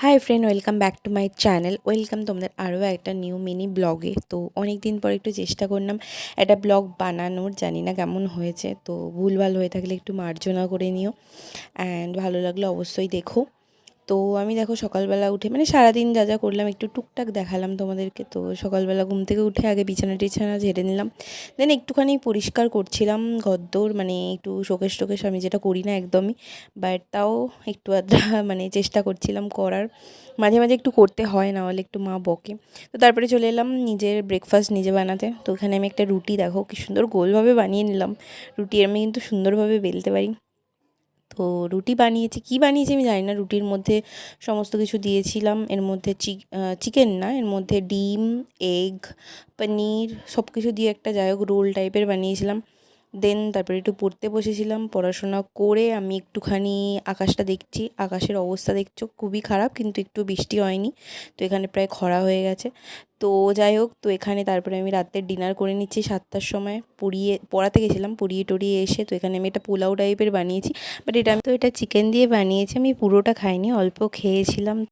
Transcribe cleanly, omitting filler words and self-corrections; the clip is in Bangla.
Hi friend, welcome back to my channel. Welcome তোমাদের আরও একটা নিউ মিনি ব্লগে। তো অনেক দিন পর একটু চেষ্টা করলাম একটা ব্লগ বানানোর, জানি না কেমন হয়েছে, তো ভুলভাল হয়ে থাকলে একটু মার্জনা করে নিও। অ্যান্ড ভালো লাগলে অবশ্যই দেখো। তো আমি দেখো সকালবেলা উঠে মানে সারাদিন যা যা করলাম একটু টুকটাক দেখালাম তোমাদেরকে। তো সকালবেলা ঘুম থেকে উঠে আগে বিছানা টিছানা ঝেড়ে নিলাম, দেন একটুখানি পরিষ্কার করছিলাম ঘরদোর, মানে একটু শোকেস টোকেস, আমি যেটা করি না একদমই, বাট তাও একটু আধটা মানে চেষ্টা করছিলাম করার। মাঝে মাঝে একটু করতে হয়, না হলে একটু মা বকে। তো তারপরে চলে এলাম নিজের ব্রেকফাস্ট নিজে বানাতে। তো এখানে আমি একটা রুটি, দেখো কি সুন্দর গোলভাবে বানিয়ে নিলাম। রুটি আমি কিন্তু সুন্দরভাবে বেলতে পারি। তো রুটি বানিয়েছি, কী বানিয়েছি আমি জানি না। রুটির মধ্যে সমস্ত কিছু দিয়েছিলাম, এর মধ্যে চিকেন না, এর মধ্যে ডিম, এগ, পনির সব কিছু দিয়ে একটা যাই হোক রোল টাইপের বানিয়েছিলাম। দেন তারপরে একটু পড়তে বসেছিলাম। পড়াশোনা করে আমি একটুখানি আকাশটা দেখছি, আকাশের অবস্থা দেখছো খুবই খারাপ, কিন্তু একটু বৃষ্টি হয়নি, তো এখানে প্রায় খরা হয়ে গেছে। তো যাই হোক, তো এখানে তারপরে আমি রাতের ডিনার করে নিচ্ছি 7টার সময়। পড়াতে গেছিলাম, পড়িয়ে টড়িয়ে এসে তো এখানে আমি একটা পোলাও টাইপের বানিয়েছি, বাট এটা চিকেন দিয়ে বানিয়েছি, আমি পুরোটা খাইনি, অল্প খেয়েছিলাম।